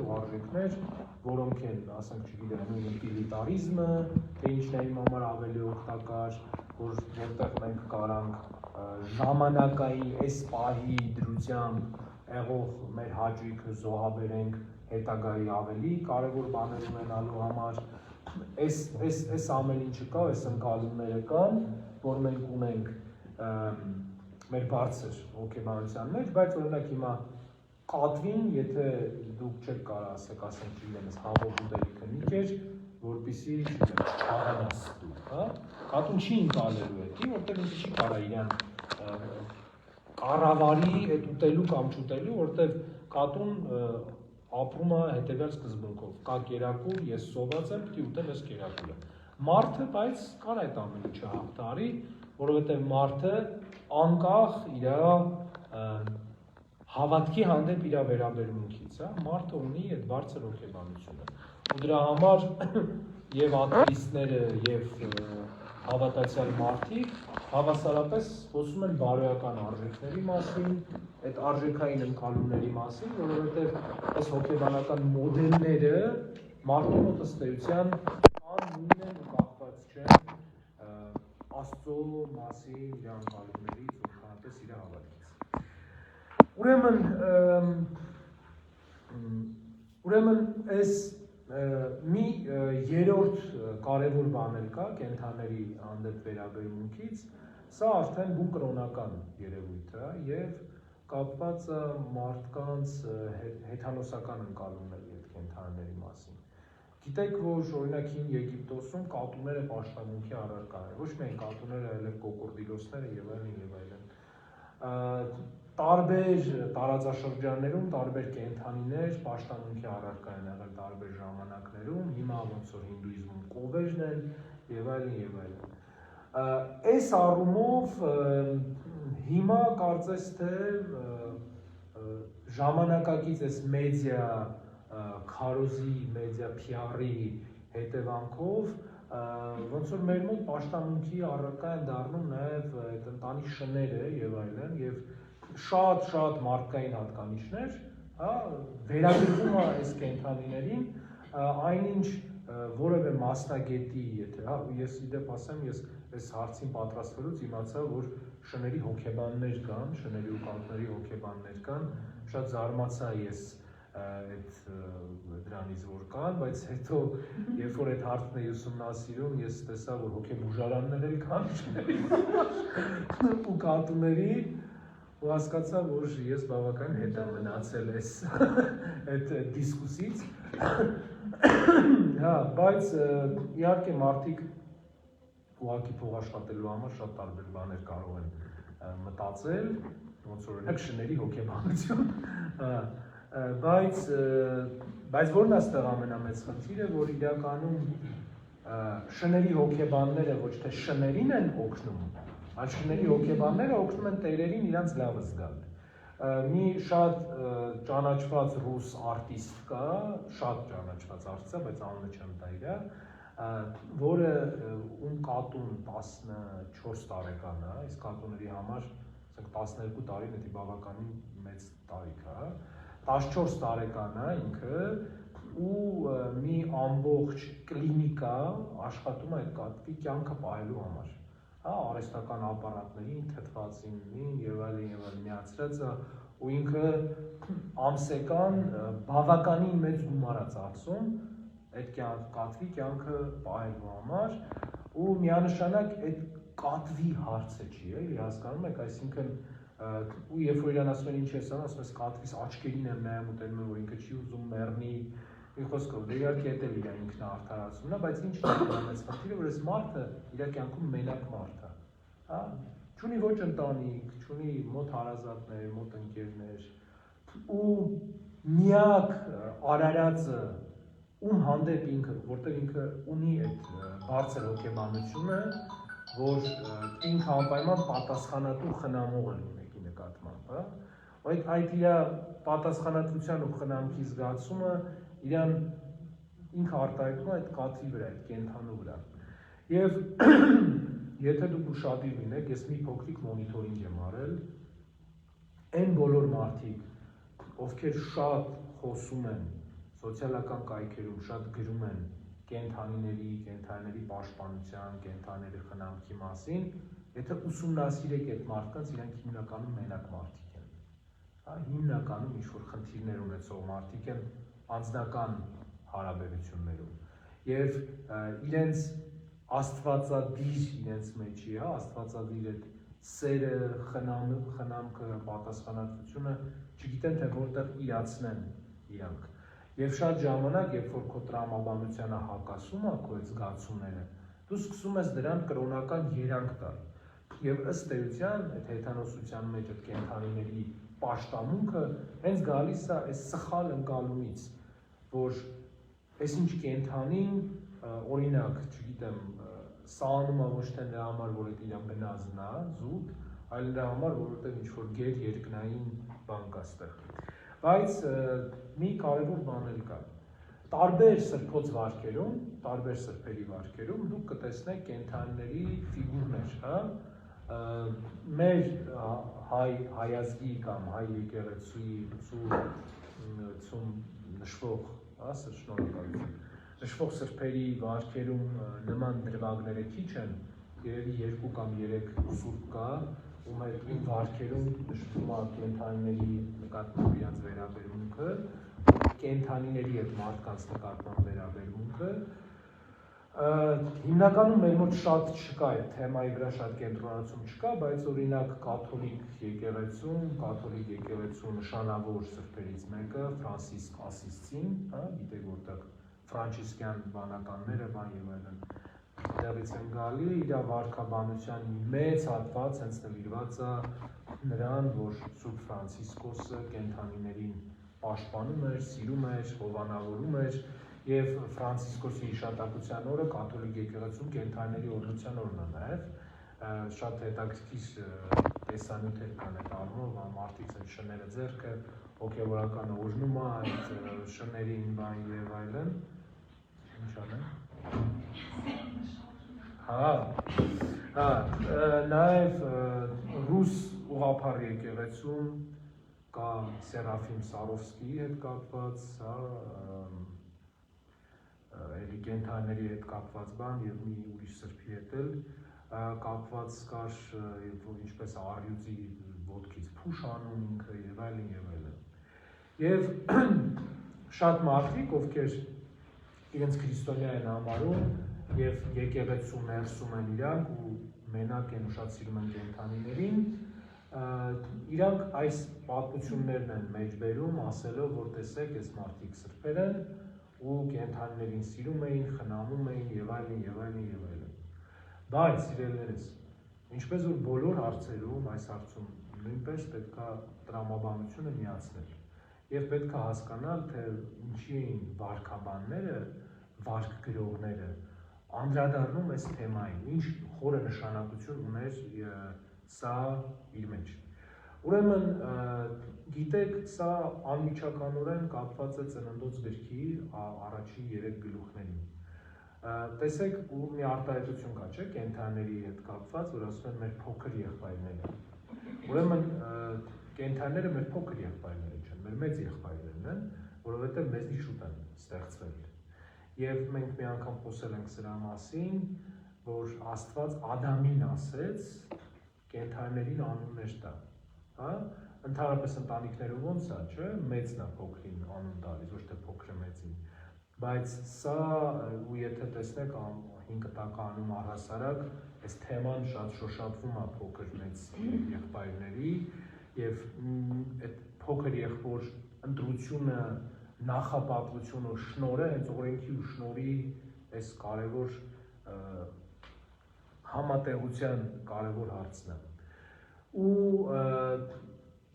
բազմաթիվ արժեքներ, որոնք են, ասենք, չգիտեմ, նույն ուտիլիտարիզմը, թե ինչն է իմ համար ավելի օգտակար, որտեղ մենք կարանք ժամանակային այս պահի դրությամբ եղող մեր հաճույքը զոհաբերենք հետագայի ավելի կարևոր բաներ ունենալու համար, այս ամեն ինչը կա, այս ընկալումները կան, որ մենք ունենք մեր բարձր հոգեբանության մեջ, բայց օրինակ հիմա կատվին, եթե դուք չեք կարող ասենք, չգիտեմ, հավով ուտելիքը մի կեր, որպեսզի չաղանաս դուք, հա? Կատուն չի ընկալելու էդի, որտեղ ինքը չի կարող իրան կառավարի այդ ուտելու կամ չուտելու, որտեղ կատուն ապրում է հետևյալ սկզբունքով, կա կերակուր, ես սոված եմ, պիտի ուտեմ ես կերակուրը։ Մարդը, բայց կար այդ ամեն ինչը հաղթարի, որովհետև մարդը անկախ իր հավատքի հանդեպ իր վերաբերմունքից, մարդը ունի այդ բարձր հոգեբանությունը։ Ու դրա համար եւ աթեիստները եւ հավատացյալ մարդիկ հավասարապես խոսում են բարոյական արժեքների մասին, այդ արժեքային ընկալումների մասին, որովհետեւ այս հոգեբանական մոդելները մարդու մոտ ըստ էության կան նույնն են ու կախված չեն Աստծո մասին իր ընկալումներից ու քանպես իր հավատքից։ Ուրեմն այս մի երրորդ կարևոր բան էլ կա կենդանների հանդեպ վերաբերմունքից, սա արդեն բուն կրոնական երևույթ է եւ կապված է մարդկանց հեթանոսական ընկալումների հետ կենդանների մասին։ Գիտեք, որ օրինակ հին Եգիպտոսում կատուները պաշտամունքի առարկա են, ոչ միայն կատուները, այլև կոկորդիլոսները եւ այլն։ Տարբեր տարածաշրջաններում տարբեր կենդանիներ պաշտամունքի առարկա են եղել տարբեր ժամանակներում, հիմա ոնց որ հինդուիզմում կովերն են եւ այլն։ Այս առումով հիմա կարծես թե ժամանակակից այս մեդիա քարոզի, մեդիա PR-ի հետևանքով ոնց որ մեր մոտ պաշտամունքի առարկա են դառնում նաեւ այդ ընտանի շները եւ այլն եւ շատ մարդկային հատկանիշներ, հա, վերագրվում է այս կենդանիներին, այնինչ որևէ մասնագետի, եթե, հա, ես իդեպ ասեմ, ես այս հարցին պատրաստվելուց իմացա, որ շների հոգեբաններ կան, շների ու կատուների հոգեբաններ կան, շատ զարմացա ես այդ դրանից որ կան, բայց հետո երբ որ այդ հարցն էի ուսումնասիրում, ես տեսա, որ հոգեբուժարաններ էլ կան շների ու կատուների, ու հասկացա, որ ես բավական հետ եմ մնացել այդ դիսկուսից, հա, բայց իհարկե մարդիկ ուղղակի փող աշխատելու համար շատ տարբեր բաներ կարող են մտածել, ոնց որ օրինակ շների հոգեբանություն, բայց որն է այստեղ ամենամեծ խնդիրը, որ իրականում շների հոգեբանները ոչ թե շներին են օգնում, այլ շների հոգեբանները օգնում են տերերին իրանց լավը զգալ։ Մի շատ ճանաչված ռուս արտիստ կա, շատ ճանաչված արտիստ է, բայց անունը չեմ տա իրա, որը ում կատուն 14 տարեկան է, իսկ կատուների համար 12 տարին էդի բավականին մեծ տարիք է, 14 տարեկան է ինքը ու մի ամբողջ կլինիկա աշխատում է այդ կատվի կյանքը պահելու համար, հա, արհեստական ապարատներին, թթվածիններին եւ այլն միացրած է ու ինքը ամսեկան բավականին մեծ գումար է ծախսում այդ կատվի կյանքը պահելու համար ու միանշանակ այդ կատվի հարցը չի, էլի հասկանում եք, այսինքն ու երբ որ իրան ասում են ինչ ես անում, ասում ես կատվիս աչքերին եմ նայում ու տենում եմ, որ ինքը չի ուզում մեռնի, մի խոսքով, դե իհարկե դա էլ իր ինքնաարդարացումն է, բայց ինչ է մեծ խնդիրը, որ այս մարդը իր կյանքում մենակ մարդ է, հա, չունի ոչ ընտանիք, չունի մոտ հարազատներ, մոտ ընկերներ ու միակ արարածը ում հանդեպ ինքը, որտեղ ինքը ունի այդ բարձր հոգեբանությունը, որ ինքը անպայման պատասխանատու խնամող է մեկի նկատմամբ, հա, այդ իր պատասխանատվության ու խնամքի զգացումը իրան ինքը արտահայտվում է այդ կատվի վրա, այդ կենդանու վրա։ Եվ եթե դուք ուշադիր լինեք, ես մի փոքրիկ մոնիտորինգ եմ արել, այն բոլոր մարդիկ, ովքեր շատ խոսում են սոցիալական կայքերում շատ գրում են կենթանիների պաշտպանության, կենթանիների խնամքի մասին, եթե ուսումնասիրեք այդ մարդկանց, իրենք հիմնականում մենակ մարդիկ են։ Հիմնականում ինչ-որ խնդիրներ ունեցող մարդիկ են անձնական հարաբերություններում։ Եվ իրենց աստվածադիր իրենց մեջի, աստվածադիր այդ սերը, խնամքը, պատասխանատվությունը չգիտեն թե որտեղ իրացնեն իրանք։ Եվ շատ ժամանակ, երբ որ քո տրամաբանությանը հակասում է քո այդ զգացումները, դու սկսում ես դրան կրոնական երանգ տալ։ Եվ ըստ էության, այդ հեթանոսության մեջ այդ կենթանիների պաշտամունքը հենց գալիս է այս սխալ ընկալումից, որ այսինչ կենթանին, օրինակ, չգիտեմ, սալանում է ոչ թե նրա համար, որ այդ իր բնազն է, զուտ, այլ նրա համար, որովհետև ինչ-որ գեր երկնային բան կա ստեղ։ Բայց մի կարևոր բան էլ կա։ Տարբեր սրբոց վարքերում, տարբեր սրբերի վարքերում դուք կտեսնեք կենթանիների ֆիգուրներ, մեր հայազգի կամ հայ եկեղեցուի ցում նշվող, շնորհակալություն, նշվող սրբերի վարքերում նման դրվագները քիչ են, երևի 2 կամ 3 սուրբ կա, ում այդ վարքերում նշվում է կենթանիների նկատմամբ իրենց վերաբերմունքը, կենթանիների այդ մարդկանց նկատմամբ վերաբերմունքը, հիմնականում մեր մոտ շատ չկա, այդ թեմայի վրա շատ կենտրոնացում չկա, բայց օրինակ կաթոլիկ եկեղեցու նշանավոր սրբերից մեկը Ֆրանցիսկ Ասիսցին, գիտեք որտեղ ֆրանցիսկյան բանականները, բան եւ այլն, դեռից են գալի, իր վարքաբանության մեծ հատված հենց նվիրված է նրան, որ Սուրբ Ֆրանցիսկոսը կենթանիներին պաշտպանում էր, սիրում էր, հովանավորում էր եւ Ֆրանցիսկոսի հիշատակության օրը կաթոլիկ եկեղեցում կենթանիների օրհնության օրն է նաեւ, շատ հետաքրքիր տեսանյութեր կան այդ առումով, մարդիկ են շները ձեռքը, հոգեվորական օրհնում է այդ շներին բան եւ այլն, ինչ անեն։ Նաև ռուս ուղղափառ եկեղեցում կա Սերաֆիմ Սարովսկիի հետ կապված, էլի կենթանիների հետ կապված բան եւ մի ուրիշ սրբի հետ էլ կապված կար, ինչպես առյուծի ոտքից փուշ անում ինքը եւ այլն եւ այլն։ Եվ շատ մարդիկ, ովքեր իրենց քրիստոնյա են համարում եւ եկեղեցու ներսում են իրանք ու մենակ են ու շատ սիրում են կենթանիներին, իրանք այս պատմություններն են մեջբերում, ասելով, որ տեսեք, այս մարդիկ սրբեր են ու կենթանիներին սիրում էին, խնամում էին եւ այլն եւ այլն եւ այլն։ Բայց սիրելիներս, ինչպես որ բոլոր հարցերում, այս հարցում նույնպես պետք է տրամաբանությունը միացնել եւ պետք է հասկանալ, թե ինչի էին վարքաբանները, վարք գրողները անդրադառնում այս թեմային, ինչ խորը նշանակություն ուներ սա իր մեջ։ Ուրեմն, գիտեք, սա անմիջականորեն կապված է Ծննդոց գրքի առաջին 3 գլուխներին։ Տեսեք, ու մի արտահայտություն կա, չէ՞, կենթանիների հետ կապված, որ ասում են մեր փոքր եղբայրները։ Ուրեմն, կենթանիները մեր փոքր եղբայրները չեն, մեր մեծ եղբայրներն են, որովհետև մեզնից շուտ են ստեղծվել։ Եվ մենք մի անգամ խոսել ենք սրա մասին, որ Աստված Ադամին ասեց կենթանիներին անուններ տա, ընդհանրապես ընտանիքներում ոնց է, չէ՞, մեծն է փոքրին անուն տալիս, ոչ թե փոքրը մեծին։ Բայց սա ու եթե տեսնեք 5 տականում առհասարակ այս թեման շատ շոշափվում է փոքր մեծ եղբայրների եւ այդ փոքր եղբոր ընտրությունը, նախապատվությունը, շնորհը հենց օրենքի ու շնորհի այս կարևոր համատեղության կարևոր հարցն է։ Ու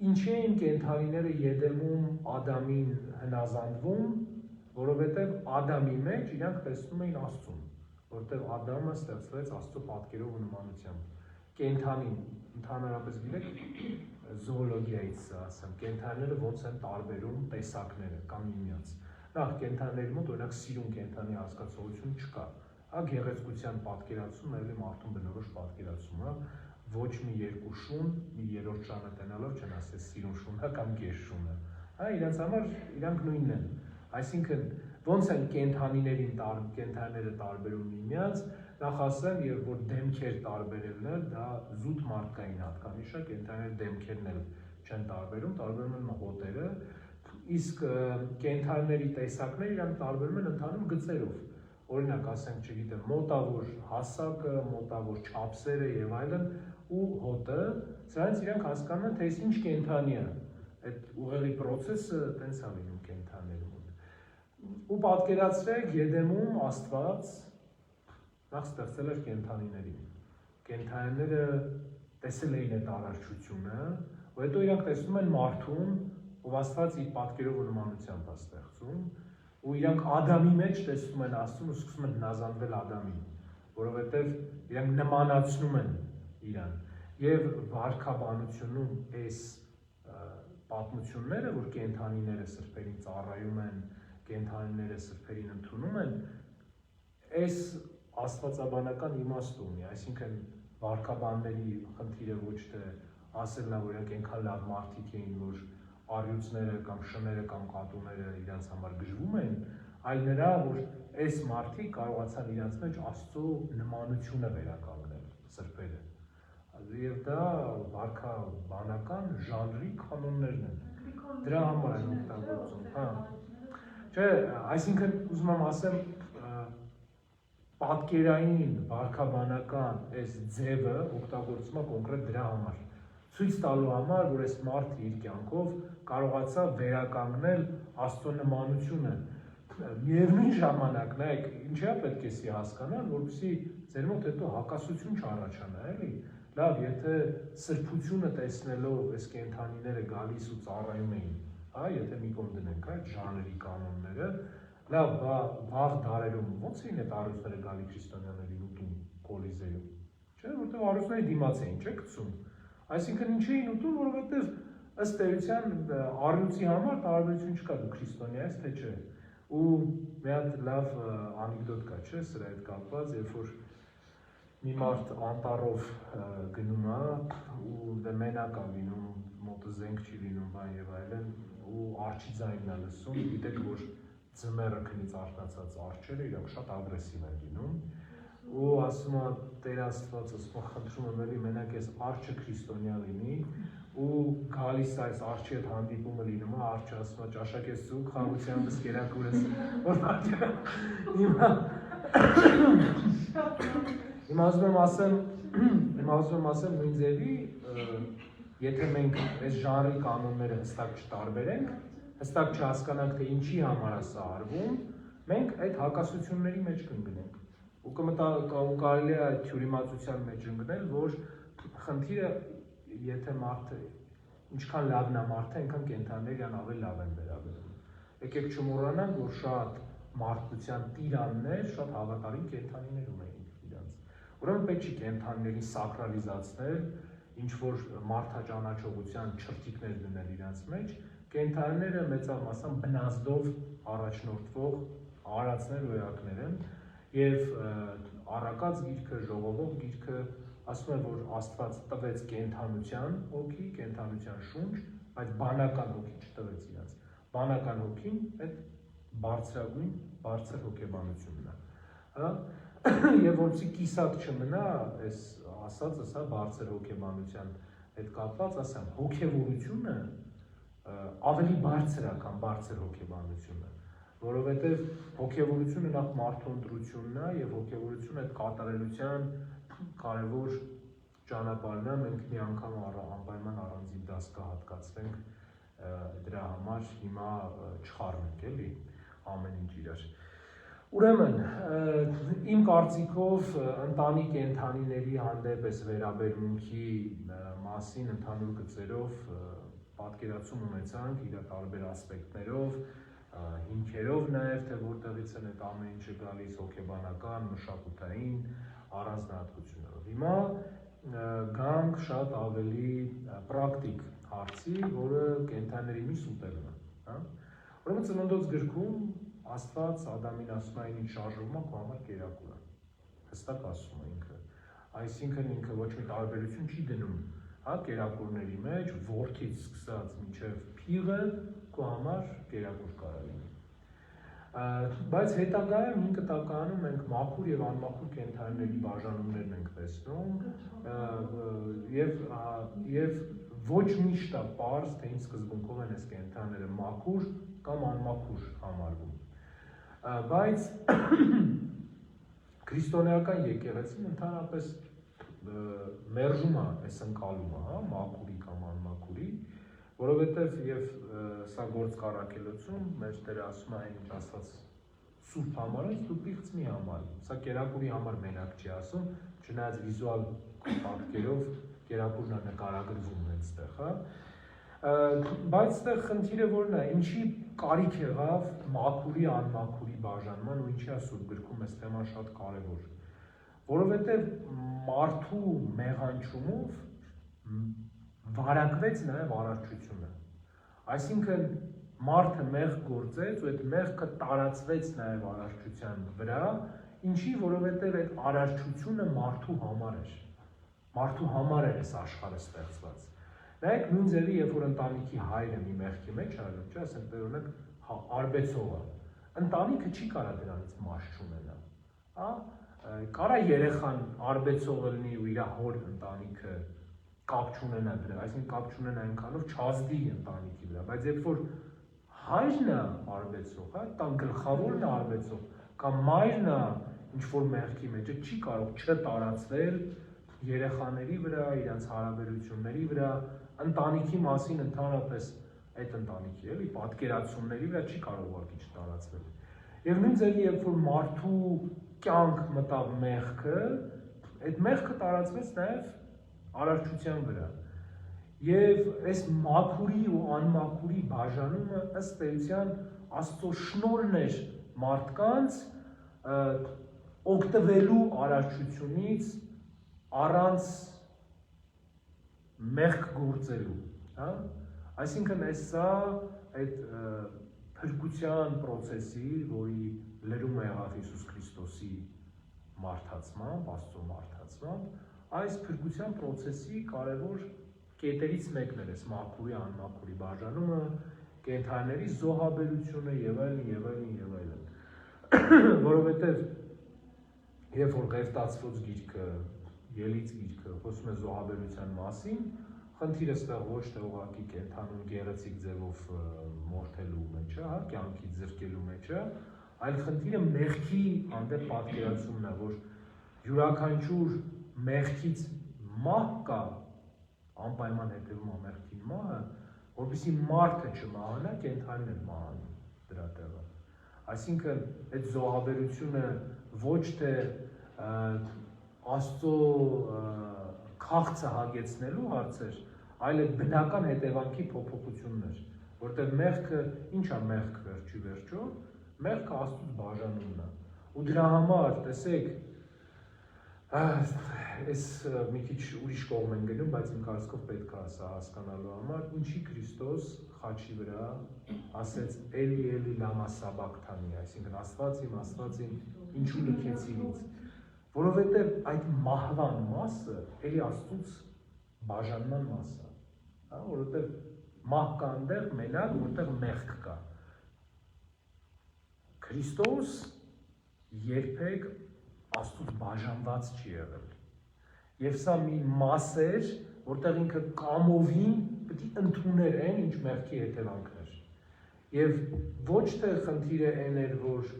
ինչի էին կենթանիները Եդեմում Ադամին հնազանդվում, որովհետև Ադամի մեջ իրանք տեսնում էին Աստծուն, որտեղ Ադամը ստեղծվեց Աստծո պատկերով ու նմանությամբ։ Կենթանին, ընդհանրապես գիտեք, զոոլոգիայից ասեմ, կենթանիները ոնց են տարբերում տեսակները կամ միմյանց։ Նախ կենթանիների մոտ օրինակ սիրուն կենթանի հասկացողություն չկա։ Գեղեցկության պատկերացում էլի մարդուն բնորոշ պատկերացում է, ոչ մի երկու շուն, մի երրորդ շանը տենալով չեն ասել սիրուն շունը կամ գեշ շունը։ Իրենց համար իրանք նույնն են։ Այսինքն ոնց են կենդանիները տարբերում միմյանց, նախ ասեմ, եւ որ դեմքեր տարբերելն է, դա զուտ մարդկային հատկանիշ է, կենդանիների դեմքերն էլ չեն տարբերում են հոտերը, իսկ կենդանիների տեսակները իրանք տարբերում են ընդհանուր գծերով։ Օրինակ, ասենք, չգիտեմ, մոտավոր հասակը, մոտավոր չափսերը եւ այլն ու հոտը, սրանից իրանք հասկանում են, թե ինչ կենդանի է։ Այդ ուղեղի process-ը տենց է լինում կենդանիներում։ Ու պատկերացրեք Եդեմում Աստված նախ ստեղծել էր կենդանիներին։ Կենդանիները տեսել էին այդ արարչությունը, ու հետո իրանք տեսնում են մարդուն, ով Աստված իր պատկերով ու նմանությամբ է ստեղծում, ու իրանք Ադամի մեջ տեսնում են Աստծուն ու սկսում են հնազանդվել Ադամին, որովհետև իրանք նմանացնում են իրան։ Եվ վարքաբանությունում այս պատմությունները, որ կենդանիները սրբերին ծառայում են, կենդանիները սրբերին ընդունում են, այս աստվածաբանական իմաստ ունի, այսինքն վարքաբանների խնդիրը ոչ թե ասելն է, որ իրանք այնքան լավ մարդիկ էին, որ առյուծները կամ շները կամ կատուները իրենց համար գժվում են, այլ նրա, որ այս մարդիկ կարողացան իրենց մեջ Աստծո նմանությունը վերականգնել սրբերը։ Եվ դա վարքաբանական ժանրի կանոններն են։ Դրա համար են օգտագործում, հա։ Չէ, այսինքն ուզում եմ ասեմ, պատկերային վարքաբանական այս ձևը օգտագործվում է կոնկրետ դրա համար։ Ցույց տալու համար, որ այս մարդը իր կյանքով կարողացավ վերականգնել Աստծո նմանությունը։ Միևնույն ժամանակ, նայեք, ինչա պետք է սի հասկանալ, որպեսզի ձեր մոտ հետո հակասություն չառաջանա, էլի։ Լավ, եթե սրբությունը տեսնելով այս կենդանիները գալիս ու ծառայում էին, հա, եթե մի կողմ դնենք այդ ժանրի կանոնները, լավ, վաղ դարերում ո՞նց էին այդ առյուծները գալի քրիստոնյաների ուտում կոլիզեում։ Չէ, որտեղ առյուծների դիմաց էին, չէ՞ գցում։ Այսինքն ինչ էին ուտում, որովհետև ըստ էության առյուծի համար տարբերություն չկա, դու քրիստոնյա ես, թե չէ։ Ու մի հատ լավ անեկդոտ կա, չէ, սրա հետ կապված, երբ որ մի մարդ անտառով գնում է ու դե մենակ է լինում, մոտը զենք չի լինում, բան եւ այլն, ու արջի ձայնն է լսում, գիտեք, որ ձմեռը քնից արթնացած արջերը իրանք շատ ագրեսիվ են լինում, ու ասում է Տեր Աստված, ասում է խնդրում եմ էլի մենակ ես արջը քրիստոնյա լինի, ու գալիս այս արջի հետ հանդիպումը լինում է, արջը ասում է ճաշակ ես ցուկ, խաղությանս կերակուր ես, որ Հիմա ուզում եմ ասեմ նույն ձևի, եթե մենք այս ժանրի կանոնները հստակ չտարբերենք, հստակ չհասկանանք, թե ինչի համար է սա արվում, մենք այդ հակասությունների մեջ կընկնենք։ Ու կարելի է այդ թյուրիմացության մեջ ընկնել, որ խնդիրը, եթե մարդը ինչքան լավն է մարդը, այնքան կենդանիներն ավելի լավ են վերաբերվում։ Եկեք չմոռանանք, որ շատ մարդկության տիրաններ, շատ հավատարիմ կենդանիներ ունեին իրենց։ Ուրեմն պետք չի կենդանիներին սակրալիզացնել, ինչ որ մարդաճանաչողության չրթիկներ դնել իրենց մեջ, կենդանիները մեծավ մասամբ բնազդով առաջնորդվող արածներ ու էակներ են, եւ առակած գիրքը, ժողովող գիրքը ասում է, որ Աստված տվեց կենդանության հոգի, կենդանության շունչ, բայց բանական հոգի չտվեց իրաց։ Բանական հոգին այդ բարձրագույն, բարձր հոգեբանությունն է, հա, եւ որպեսզի կիսատ չմնա այս ասածս, հա, բարձր հոգեբանության հետ կապված, ասեմ, հոգեվորությունը ավելի բարձր է, քան բարձր հոգեբանությունը, որովհետեւ հոգեվորությունը նախ մարդու ընտրությունն է եւ հոգեվորությունը այդ կատարելության կարևոր ճանապարհն է, մենք մի անգամ անպայման առանձին դաս կհատկացվենք դրա համար, հիմա չխառնենք էլի ամեն ինչ իրար։ Ուրեմն, իմ կարծիքով ընտանի կենդանիների հանդեպ այս վերաբերմունքի մասին ընդհանուր գծերով պատկերացում ունեցանք իր տարբեր ասպեկտներով, հիմքերով նաև, թե որտեղից են այդ ամեն ինչը գալիս հոգեբանական, մշակութային առանձնահատկություններով։ Հիմա գանք շատ ավելի պրակտիկ հարցի, որը կենդանիների միս ուտելն է, հա։ Ուրեմն Ծննդոց գրքում Աստված Ադամին ասում է ինչ շարժվում է քո համար կերակուր է, հստակ ասում է ինքը, այսինքն ինքը ոչ մի տարբերություն չի դնում, հա, կերակուրների մեջ, որդից սկսած մինչև փիղը քո համար կերակուր կարող լինի։ Բայց հետագայում 5 տականում մենք մաքուր եւ անմաքուր կենդանիների բաժանումներն ենք տեսնում եւ ոչ միշտ է պարզ, թե ինչ սկզբունքով են այս կենդանիները մաքուր կամ անմաքուր համարվում։ Բայց քրիստոնեական եկեղեցին ընդհանրապես մերժում է այս ընկալումը, հա, մաքուրի կամ անմաքուրի, որովհետև եւ սա գործ կարակելոցում մեր Տերը ասում է այն ասած սուրբ համարից դու պիղծ մի համարի։ Սա կերակուրի համար մենակ չի ասում, չնայած վիզուալ պատկերով կերակուրն է նկարագրվում այստեղ, հա։ Բայց այստեղ խնդիրը որն է, ինչի կարիք եղավ մաքուրի անմաքուրի բաժանման ու ինչի է Սուրբ գրքում այս թեման շատ կարևոր։ Որովհետև մարդու մեղանչումով վարակվեց նաև արարչությունը։ Այսինքն մարդը մեղք գործեց ու այդ մեղքը տարածվեց նաև արարչության վրա, ինչի, որովհետև այդ արարչությունը մարդու համար էր։ Մարդու համար էր այս աշխարհը ստեղծված։ Նայեք նույն ձևի, երբ որ ընտանիքի հայրը մի մեղքի մեջ արել, չէ՞, ասենք օրինակ արբեցողը, ընտանիքը չի կարա դրանից մաս չունենա, հա։ Կարա երեխան արբեցողը լինի ու իր հոր ընտանիքը կապ չունենա դրա, այսինքն կապ չունենա այնքանով չազդի ընտանիքի վրա, բայց երբ որ հայրն է արբեցող, հա, տան գլխավորն է արբեցող, կամ մայրն է ինչ-որ մեղքի մեջ, չի կարող չտարածվել երեխաների վրա, իրենց հարաբերությունների վրա, ընտանիքի մասին ընդհանրապես այդ ընտանիքի էլի պատկերացումների վրա չի կարող ուղղակի չտարածվել։ Եվ նույն ձևի, երբ որ մարդու կյանք մտավ մեղքը, այդ մեղքը տարածվեց նաև արարչության վրա։ Եվ այս մաքուրի ու անմաքուրի բաժանումը ըստ էության Աստծո շնորհն էր մարդկանց օգտվելու արարչությունից առանց մեղք գործելու, հա։ Այսինքն սա այդ փրկության process-ի, որի լրում եղավ Հիսուս Քրիստոսի մարդացմամբ, Աստծո մարդացմամբ, այս փրկության process-ի կարևոր կետերից մեկն էր այս մաքուրի անմաքուրի բաժանումը, կենդանիների զոհաբերությունը եւ այլն, որովհետեւ երբ որ Ղևտացված գիրքը, Ելից գիրքը խոսում է զոհաբերության մասին, խնդիրը ստեղ ոչ թե ուղղակի կենդանուն գեղեցիկ ձևով մորթելու մեջ է, հա, կյանքից զրկելու մեջ է, այլ խնդիրը մեղքի հանդեպ պատկերացումն է, որ յուրաքանչյուր մեղքից մահ կա, անպայման հետևում է մեղքին մահը, որպեսզի մարդը չմահանա, կենդանին էլ մահանի դրա տեղը։ Այսինքն այդ զոհաբերությունը ոչ թե Աստծո քաղցը հագեցնելու հարցեր, այլ այդ բնական հետևանքի փոփոխությունն էր, որտեղ մեղքը, ինչ է մեղքը վերջի վերջո, մեղքը Աստծուց բաժանումն է։ Ու դրա համար, տեսեք, այս մի քիչ ուրիշ կողմ են գնում, բայց իմ կարծիքով պետք է սա հասկանալու համար, ինչի Քրիստոս խաչի վրա ասեց Էլի լամա սաբակթանի, այսինքն Աստված իմ, ինչու լքեցիր ինձ, որովհետև այդ մահվան մասը էլի Աստծուց բաժանման մասը է, հա, որովհետև մահ կա այնտեղ մենակ, որտեղ մեղք կա։ Քրիստոս երբեք Աստծուց բաժանված չի եղել։ Եվ սա մի մաս էր, որտեղ ինքը կամովին պետք է ընդուներ այն, ինչ մեղքի հետևանքն էր։ Եվ ոչ թե խնդիրը այն էր, որ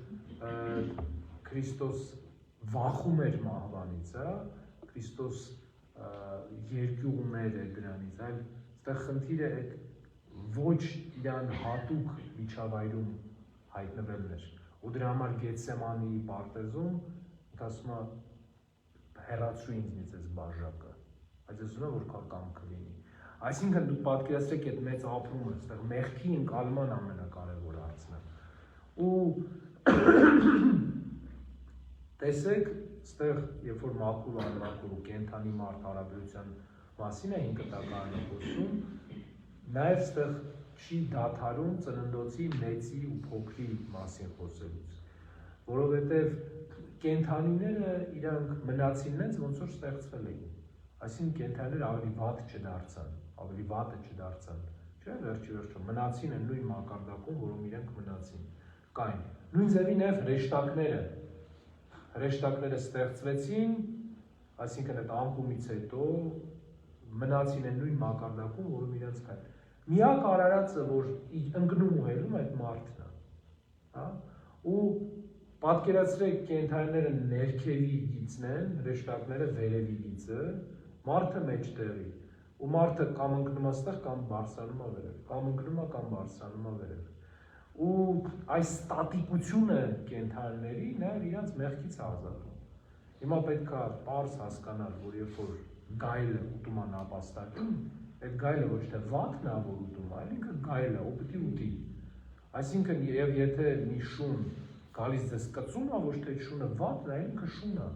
Քրիստոս վախում էր մահվանից, հա, Քրիստոս երկյուղ ուներ դրանից, այլ այստեղ խնդիրը այդ ոչ իրան հատուկ միջավայրում հայտնվելն էր։ Ու դրա համար Գեթսեմանի պարտեզում ասում է հեռացրու ինձնից այս բաժակը, բայց ես ուզում եմ, որ կամքը լինի։ Այսինքն դուք պատկերացրեք այդ մեծ ապրումը, այստեղ մեղքի ընկալման ամենակարևոր հարցն է։ Ու տեսեք, այստեղ երբ որ մաքուր ու անմաքուր ու կենդանի մարդ հարաբերության մասին է 5 տակարանը խոսում, նաև այստեղ չի դադարում ծննդոցի մեծի ու փոքրի մասին խոսելուց, որովհետև կենդանիները իրանք մնացին նենց, ոնց որ ստեղծվել էին, այսինքն կենդանիները ավելի վատը չդարձան, չէ, վերջի վերջո մնացին են նույն մակարդակում, որում իրենք մնացին, կային։ Նույն ձևի նաև հրեշտակները ստեղծվեցին, այսինքն այդ անկումից հետո մնացին են նույն մակարդակում, որում իրենց կան։ Միակ արարածը, որ ընկնում ու հելում այդ մարդն է, հա, ու պատկերացրեք կենդանիները ներքևի գիծն են, հրեշտակները վերևի գիծը, մարդը մեջտեղի, ու մարդը կամ ընկնում է ստեղ, կամ բարձրանում է վերև, կամ ընկնում է, կամ բարձրանում է վերև։ Ու այս ստատիկությունը կենդանիների նաև իրենց մեղքից է ազատում։ Հիմա պետք է պարզ հասկանալ, որ երբ որ գայլը ուտում է նապաստակին, այդ գայլը ոչ թե վատն է, որ ուտում է, այլ ինքը գայլը, ով պետք է ուտի։ Այսինքն, եւ եթե մի շուն գալիս ձեզ կծում է, ոչ թե այդ շունը վատն է, ինքը շուն է։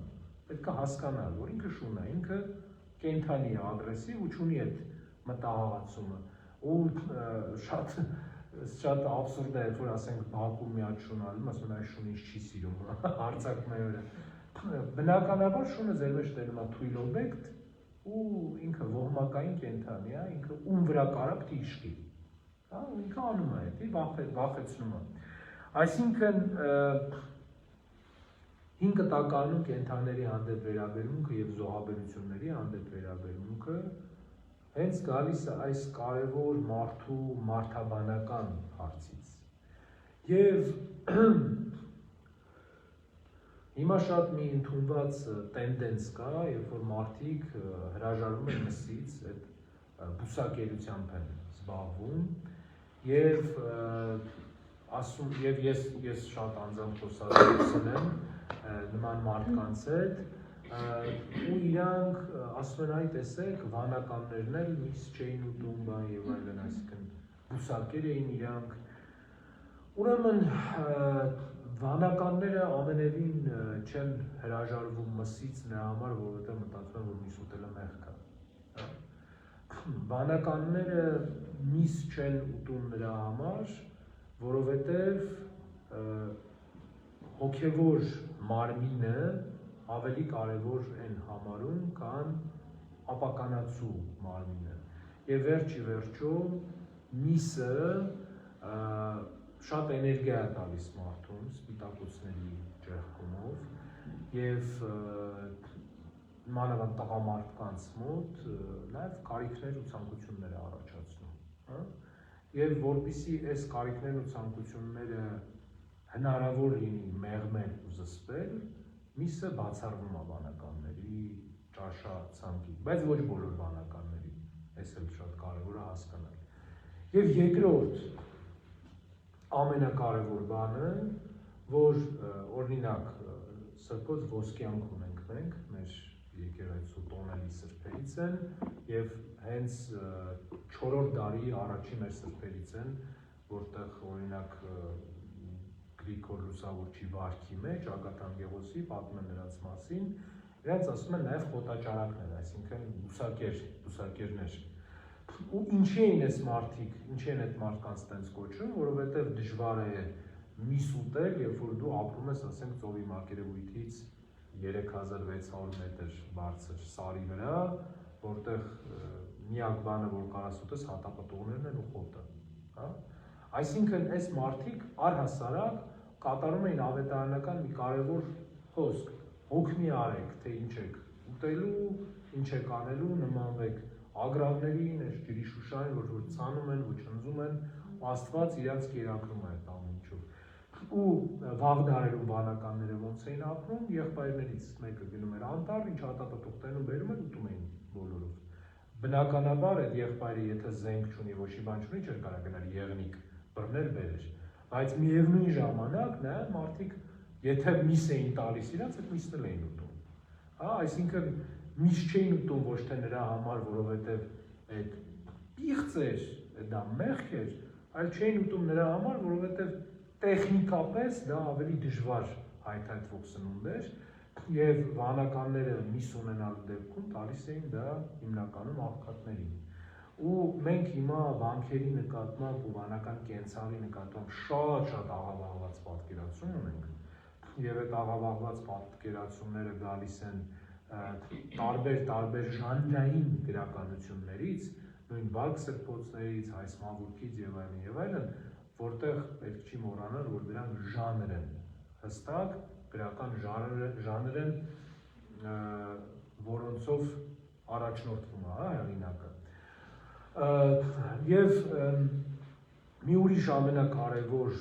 Պետք է հասկանալ, որ ինքը շուն է, ինքը կենդանի է, ագրեսիվ ու չունի այդ մտահղացումը։ Ու շատ աբսուրդ է, որ ասենք բակում մի հատ շուն ալում, ասում այն շունը ինձ չի սիրում, հարցակում է վրա։ Բնականաբար շունը ձեր մեջ տենում է թույլ օբյեկտ ու ինքը ոհմակային կենդանի է, ինքը ում վրա կարապ թիշկի, հա, ու ինքը անում է էդի, վախեցնում է։ Այսինքն 5 տականում կենդանիների հանդեպ վերաբերմունքը և զոհաբերությունների հանդեպ վերաբերմունքը հենց գալիս է այս կարևոր մարդու մարդաբանական հարցից։ Եվ հիմա շատ մի ընդունված տենդենս կա, երբ որ մարդիկ հրաժարվում են մսից, այդ բուսակերությամբ են զբաղվում, եւ ես շատ անձամբ խոսացել եմ նման մարդկանց հետ, ու իրանք ասում են, այ տեսեք, վանականներն էլ միս չէին ուտում բան եւ այլն, այսինքն բուսակեր էին իրանք։ Ուրեմն վանականները ամենևին չեն հրաժարվում մսից նրա համար, որովհետև մտածում են, որ միս ուտելը մեղք է։ Վանականները միս չեն ուտում նրա համար, որովհետև հոգևոր մարմինը ավելի կարևոր են համարում, քան ապականացու մարմինը։ Եվ վերջի վերջո միսը շատ էներգիա է տալիս մարդուն սպիտակուցների ճեղքումով եւ մանավանդ տղամարդկանց մոտ նաեւ կարիքներ ու ցանկություններ է առաջացնում, հա, եւ որպեսզի այս կարիքներն ու ցանկությունները հնարավոր լինի մեղմել ու զսպել, միսը բացառվում է վանականների ճաշացանկից, բայց ոչ բոլոր վանականների, այս էլ շատ կարևոր է հասկանալ։ Եվ երկրորդ ամենակարևոր բանը, որ օրինակ սրբոց ոսկյանք ունենք մենք, մեր եկեղեցու տոնելի սրբերից են եւ հենց 4-րդ դարի առաջին մեր սրբերից են, որտեղ օրինակ Գրիգոր Լուսավորչի վարքի մեջ Ագաթան Գեղոսի պատմեն նրանց մասին, իրենց ասում են նաեւ խոտաճարակներ, այսինքն բուսակերներ։ Ու ինչի են այս մարդիկ, ինչի են այդ մարդկանց տենց կոչում, որովհետև դժվար է միս ուտել, երբ որ դու ապրում ես, ասենք, ծովի մակերևույթից 3600 մետր բարձր սարի վրա, որտեղ միակ բանը, որ կարաս ուտես, հատապտուղներն են ու խոտը, հա։ Այսինքն այս մարդիկ առհասարակ կատարում էին ավետարանական մի կարևոր խոսք, հոգ մի արեք, թե ինչ եք ուտելու, ինչ եք անելու, նմանվեք ագրավներին, այս ջրի շուշային, որ ցանում են, որ չնձում են, Աստված իրանց կերակրում է այդ ամեն ինչով։ Ու վաղ դարերում վանականները ոնց էին ապրում, եղբայրներից մեկը գնում էր անտառ, ինչ հատապտուղ տենում բերում էր, ուտում էին բոլորով։ Բնականաբար այդ եղբայրը եթե զենք չունի, ոչի բան չունի, չէր կարող գնալ եղնիկ բռնել բերեր։ Բայց միևնույն ժամանակ նաև մարդիկ եթե միս էին տալիս իրանց, այդ միսն էլ էին ուտում։ Հա, այսինքն միս չէին ուտում ոչ թե նրա համար, որովհետև այդ պիղծ էր, դա մեղք էր, այլ չէին ուտում նրա համար, որովհետև տեխնիկապես դա ավելի դժվար հայթայթվող սնունդ էր եւ վանականները միս ունենալու դեպքում տալիս էին դա հիմնականում աղքատներին։ Ու մենք հիմա վանքերի նկատմամբ ու վանական կենցաղի նկատմամբ շատ աղավաղված պատկերացում ունենք եւ այդ աղավաղված պատկերացումները գալիս են տարբեր ժանրային գրականություններից, նույն վարք սրբոցներից, հայ մավուրքից եւ այլն, որտեղ պետք չի մոռանալ, որ դրանք ժանր են, հստակ գրական ժանր են, որոնցով առաջնորդվում է հեղինակը։ Եվ մի ուրիշ ամենակարևոր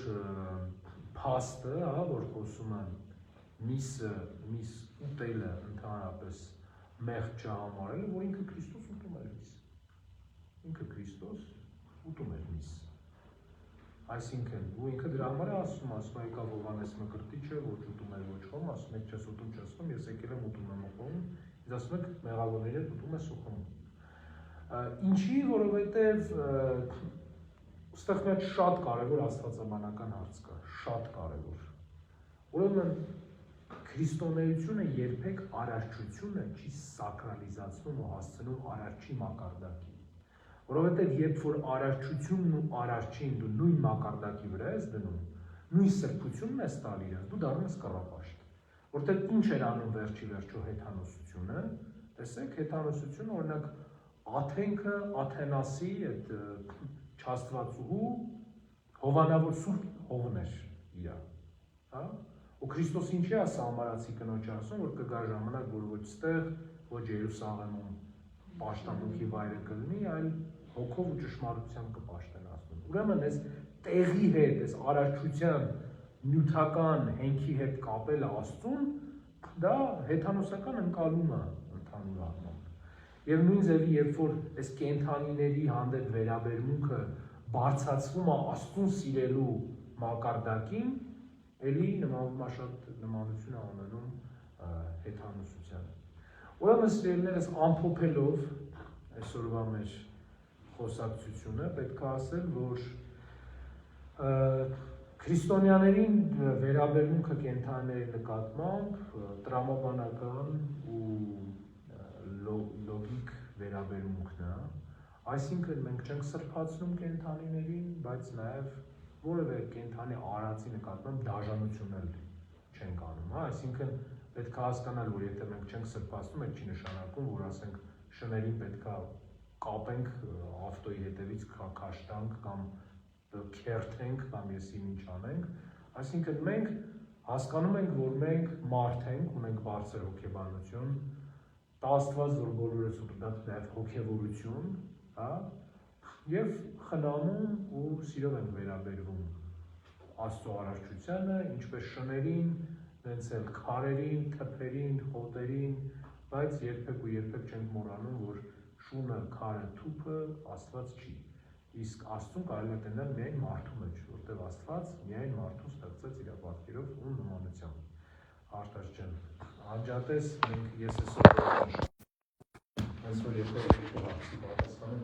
փաստը, որ խոսում են միս ուտելը ընդհանրապես մեղք չհամարելը, որ ինքը Քրիստոս ուտում էր միս։ Ինքը Քրիստոս ուտում էր միս։ Այսինքն, ու ինքը դրա համար է ասում, եկավ Հովհաննես Մկրտիչը, ոչ ուտում էր, ոչ խոմ, ասում եք չես ուտում, չես խոմ, ես եկել եմ ուտում եմ ու խոմ, ես ասում եք մեղավորների հետ ուտում ես ու խոմ։ Ինչի, որովհետև ստեղ մեջ շատ կարևոր աստվածաբանական հարց կա, շատ կարևոր։ Ուրեմն քրիստոնեությունը երբեք արարչությունը չի սակրալիզացնում ու հասցնում արարչի մակարդակի։ Որովհետև երբ որ արարչությունն ու արարչին դու նույն մակարդակի վրա ես դնում, նույն սրբությունն ես տալի իրենց, դու դառնում ես կռապաշտ։ Որտեղ ինչ էր անում վերջի վերջո հեթանոսությունը, տեսեք, հեթանոսությունը օրինակ Աթենքը, Աթենասի այդ չաստվածուհու հովանավոր սուրբ հովն էր իրա, հա? Ու Քրիստոս ինչի է սահմանացի կնոջ ասում, որ կգա ժամանակ, որ ոչ ստեղ, ոչ Երուսաղեմում պաշտամունքի վայրը կլինի, այլ հոգով ու ճշմարությամբ կպաշտենացնեն։ Ուրեմն այս տեղի հետ, այս արարչության նյութական հենքի հետ կապելը Աստծուն, դա հեթանոսական ընկալում է ընդհանուր առմամբ։ Եվ նույն ձևի, երբ որ այս կենդանիների հանդեպ վերաբերմունքը բարձրացվում է Աստծուն սիրելու մակարդակին, էլի շատ նմանություն է ունենում հեթանոսությանը։ Ուրեմն սիրելիներս, ամփոփելով այսօրվա մեր խոսակցությունը, պետք է ասել, որ քրիստոնյաներին վերաբերմունքը կենդանիների նկատմամբ տրամաբանական ու լոգիկ վերաբերմունքն է, այսինքն մենք չենք սրբացնում կենդանիներին, բայց նաև որևէ կենդանի արածի նկատմամբ դաժանություն էլ չենք անում, այսինքն պետք է հասկանալ, որ եթե մենք չենք սրբացնում, այդ չի նշանակում, որ ասենք շներին պետք է կապենք ավտոյի հետևից քաշտանք կամ քերթենք կամ եսի ինչ անենք, այսինքն մենք հասկանում ենք, որ մենք մարդ ենք, ունենք բարձր հոգեբանություն, տա Աստված, որ բոլորս ունենք նաև հոգևորություն, հա, եւ խնամում ու սիրով ենք վերաբերվում Աստծո արարչությանը, ինչպես շներին, նենց էլ քարերին, թփերին, խոտերին, բայց երբեք ու երբեք չենք մոռանում, որ շունը, քարը, թուփը Աստված չի։ Իսկ Աստծուն կարելի է տենալ միայն մարդու մեջ, որտեղ Աստված միայն մարդու ստեղծեց իր պատկերով ու նմանությամբ։ Արտաշ ջան, անջատես մենք ես այսօր հենց որ եթե պատասխանը